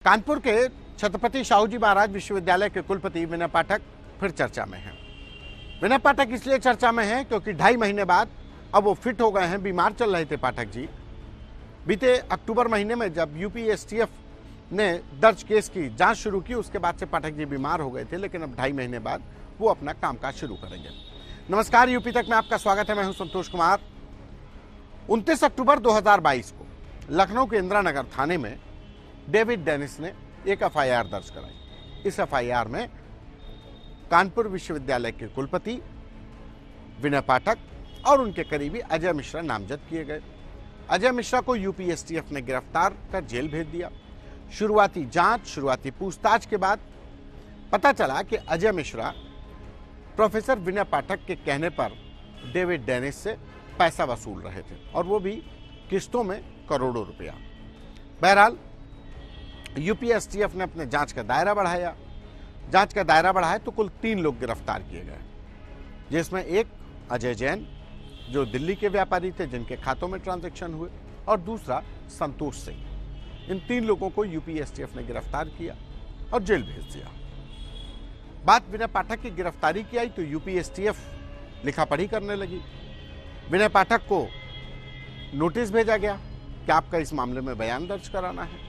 कानपुर के छत्रपति शाहूजी महाराज विश्वविद्यालय के कुलपति विनय पाठक फिर चर्चा में हैं। विनय पाठक इसलिए चर्चा में हैं क्योंकि 2.5 महीने बाद अब वो फिट हो गए हैं। बीमार चल रहे थे पाठक जी। बीते अक्टूबर महीने में जब यूपी एसटीएफ ने दर्ज केस की जांच शुरू की, उसके बाद से पाठक जी बीमार हो गए थे, लेकिन अब 2.5 महीने बाद वो अपना कामकाज शुरू करेंगे। नमस्कार, यूपी तक में आपका स्वागत है। मैं हूं संतोष कुमार। 29 अक्टूबर 2022 को लखनऊ के इंदिरा नगर थाने में डेविड डेनिस ने एक एफआईआर दर्ज कराई। इस एफआईआर में कानपुर विश्वविद्यालय के कुलपति विनय पाठक और उनके करीबी अजय मिश्रा नामजद किए गए। अजय मिश्रा को यूपी एसटीएफ ने गिरफ्तार कर जेल भेज दिया। शुरुआती पूछताछ के बाद पता चला कि अजय मिश्रा प्रोफेसर विनय पाठक के कहने पर डेविड डेनिस से पैसा वसूल रहे थे, और वो भी किस्तों में करोड़ों रुपया। बहरहाल यूपी एसटीएफ ने अपने जांच का दायरा बढ़ाया तो कुल 3 लोग गिरफ्तार किए गए, जिसमें एक अजय जैन जो दिल्ली के व्यापारी थे जिनके खातों में ट्रांजैक्शन हुए, और दूसरा संतोष सिंह। इन 3 लोगों को यूपी एसटीएफ ने गिरफ्तार किया और जेल भेज दिया। बात विनय पाठक की गिरफ्तारी की आई तो यूपी एसटीएफ लिखा पढ़ी करने लगी। विनय पाठक को नोटिस भेजा गया कि आपका इस मामले में बयान दर्ज कराना है।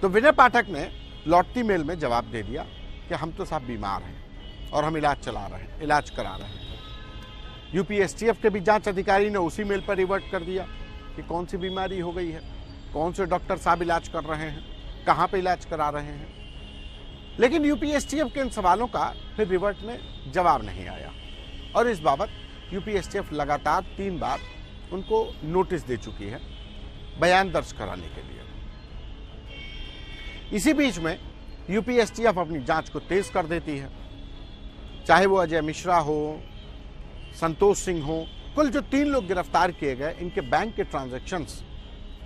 तो विनय पाठक ने लौटती मेल में जवाब दे दिया कि हम तो साहब बीमार हैं और हम इलाज करा रहे हैं। यूपी एसटीएफ के भी जांच अधिकारी ने उसी मेल पर रिवर्ट कर दिया कि कौन सी बीमारी हो गई है, कौन से डॉक्टर साहब इलाज कर रहे हैं, कहां पे इलाज करा रहे हैं। लेकिन यूपी एसटीएफ के इन सवालों का फिर रिवर्ट में जवाब नहीं आया, और इस बाबत यूपी एसटीएफ लगातार 3 बार उनको नोटिस दे चुकी है बयान दर्ज कराने के लिए। इसी बीच में यूपी एसटीएफ अपनी जांच को तेज कर देती है। चाहे वो अजय मिश्रा हो, संतोष सिंह हो, कुल जो 3 लोग गिरफ्तार किए गए, इनके बैंक के ट्रांजैक्शंस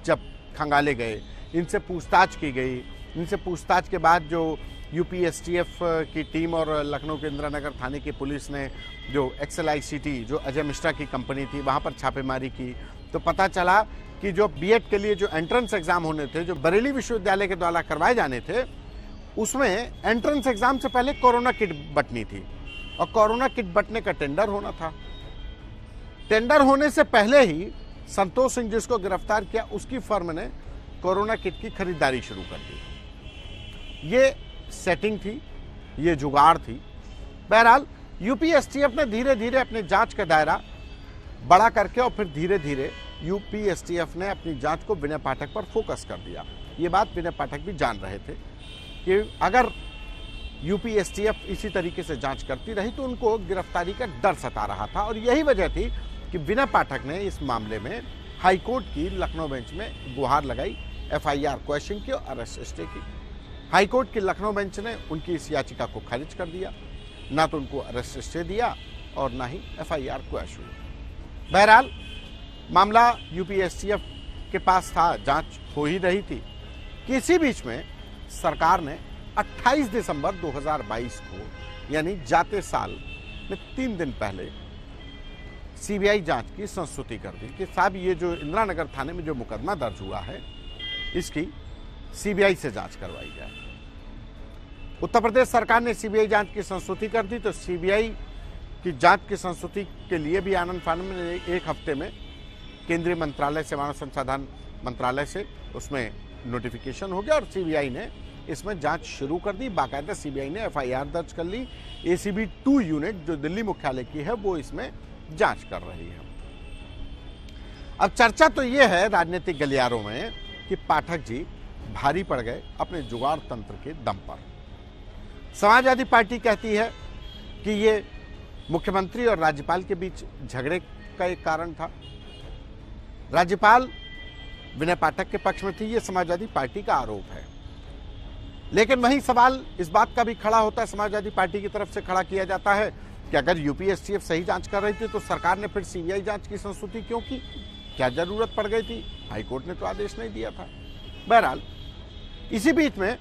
जब खंगाले गए, इनसे पूछताछ की गई। इनसे पूछताछ के बाद जो यूपी एसटीएफ की टीम और लखनऊ के इंदिरा नगर थाने की पुलिस ने जो XLICT जो अजय मिश्रा की कंपनी थी वहाँ पर छापेमारी की, तो पता चला कि जो बीएड के लिए जो एंट्रेंस एग्जाम होने थे, जो बरेली विश्वविद्यालय के द्वारा करवाए जाने थे, उसमें एंट्रेंस एग्जाम से पहले कोरोना किट बंटनी थी, और कोरोना किट बंटने का टेंडर होना था। टेंडर होने से पहले ही संतोष सिंह जिसको गिरफ्तार किया, उसकी फर्म ने कोरोना किट की खरीदारी शुरू कर दी। ये सेटिंग थी, ये जुगाड़ थी। बहरहाल यूपी एसटीएफ ने धीरे धीरे अपने जांच का दायरा बड़ा करके और फिर धीरे धीरे यूपी एसटीएफ ने अपनी जांच को विनय पाठक पर फोकस कर दिया। ये बात विनय पाठक भी जान रहे थे कि अगर यूपी एसटीएफ इसी तरीके से जांच करती रही तो उनको गिरफ्तारी का डर सता रहा था, और यही वजह थी कि विनय पाठक ने इस मामले में हाईकोर्ट की लखनऊ बेंच में गुहार लगाई एफआईआर क्वेश्चन की और अरेस्ट स्टे की। हाईकोर्ट की लखनऊ बेंच ने उनकी इस याचिका को खारिज कर दिया, ना तो उनको अरेस्ट स्टे दिया और ना ही एफआईआर क्वेश हुई। बहरहाल मामला यूपी एसटीएफ के पास था, जांच हो ही रही थी कि इसी बीच में सरकार ने 28 दिसंबर 2022 को, यानी जाते साल में 3 दिन पहले सीबीआई जांच की संस्तुति कर दी कि साहब ये जो इंदिरा नगर थाने में जो मुकदमा दर्ज हुआ है, इसकी सीबीआई से जांच करवाई जाए। उत्तर प्रदेश सरकार ने सीबीआई जांच की संस्तुति कर दी, तो सीबीआई की जांच की संस्तुति के लिए भी आनंद फानंद में 1 हफ्ते में केंद्रीय मंत्रालय से, मानव संसाधन मंत्रालय से उसमें नोटिफिकेशन हो गया और सीबीआई ने इसमें जांच शुरू कर दी। बाकायदा सीबीआई ने एफआईआर दर्ज कर ली। ACB 2 यूनिट जो दिल्ली मुख्यालय की है वो इसमें जांच कर रही है। अब चर्चा तो ये है राजनीतिक गलियारों में कि पाठक जी भारी पड़ गए अपने जुगाड़ तंत्र के दम पर। समाजवादी पार्टी कहती है कि ये मुख्यमंत्री और राज्यपाल के बीच झगड़े का एक कारण था। राज्यपाल विनय पाठक के पक्ष में थी, ये समाजवादी पार्टी का आरोप है। लेकिन वही सवाल इस बात का भी खड़ा होता है, समाजवादी पार्टी की तरफ से खड़ा किया जाता है कि अगर यूपी एसटीएफ सही जांच कर रही थी तो सरकार ने फिर सीबीआई जांच की संस्तुति क्यों की? क्या जरूरत पड़ गई थी? हाईकोर्ट ने तो आदेश नहीं दिया था। बहरहाल इसी बीच में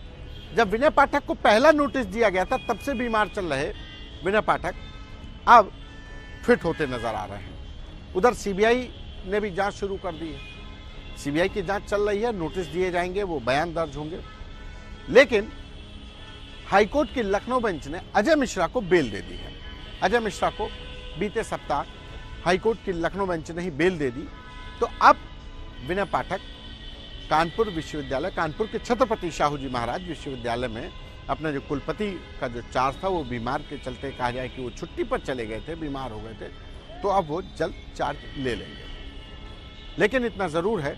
जब विनय पाठक को पहला नोटिस दिया गया था, तब से बीमार चल रहे विनय पाठक अब फिट होते नजर आ रहे हैं। उधर सीबीआई ने भी जांच शुरू कर दी है। सीबीआई की जांच चल रही है, नोटिस दिए जाएंगे, वो बयान दर्ज होंगे। लेकिन हाईकोर्ट की लखनऊ बेंच ने अजय मिश्रा को बेल दे दी है। अजय मिश्रा को बीते सप्ताह हाईकोर्ट की लखनऊ बेंच ने ही बेल दे दी। तो अब विनय पाठक कानपुर विश्वविद्यालय, कानपुर के छत्रपति शाहू जी महाराज विश्वविद्यालय में अपने जो कुलपति का जो चार्ज था, वो बीमार के चलते कहा जाए कि वो छुट्टी पर चले गए थे, बीमार हो गए थे, तो अब वो जल्द चार्ज ले लेंगे। लेकिन इतना जरूर है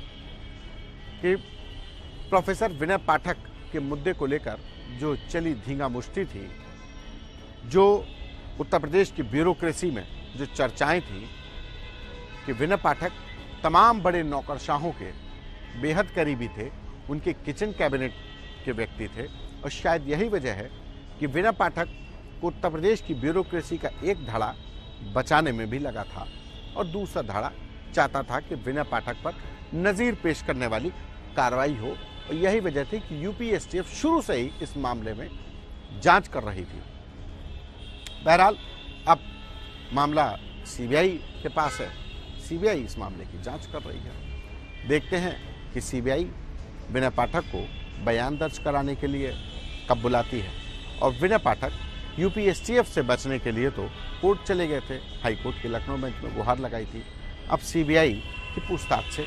कि प्रोफेसर विनय पाठक के मुद्दे को लेकर जो चली धींगा मुश्ती थी, जो उत्तर प्रदेश की ब्यूरोक्रेसी में जो चर्चाएं थी कि विनय पाठक तमाम बड़े नौकरशाहों के बेहद करीबी थे, उनके किचन कैबिनेट के व्यक्ति थे, और शायद यही वजह है कि विनय पाठक को उत्तर प्रदेश की ब्यूरोक्रेसी का एक धड़ा बचाने में भी लगा था और दूसरा धड़ा चाहता था कि विनय पाठक पर नज़ीर पेश करने वाली कार्रवाई हो। और यही वजह थी कि यूपीएसटीएफ शुरू से ही इस मामले में जांच कर रही थी। बहरहाल अब मामला सीबीआई के पास है, सीबीआई इस मामले की जांच कर रही है। देखते हैं कि सीबीआई विनय पाठक को बयान दर्ज कराने के लिए कब बुलाती है। और विनय पाठक यूपीएसटीएफ से बचने के लिए तो कोर्ट चले गए थे, हाई कोर्ट की लखनऊ बेंच में गुहार लगाई थी। अब सीबीआई की पूछताछ से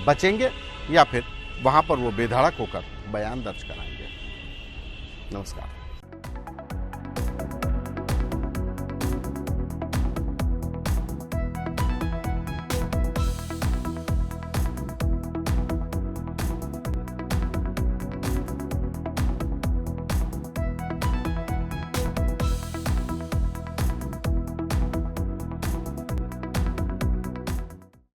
बचेंगे या फिर वहां पर वो बेधड़क होकर बयान दर्ज कराएंगे। नमस्कार।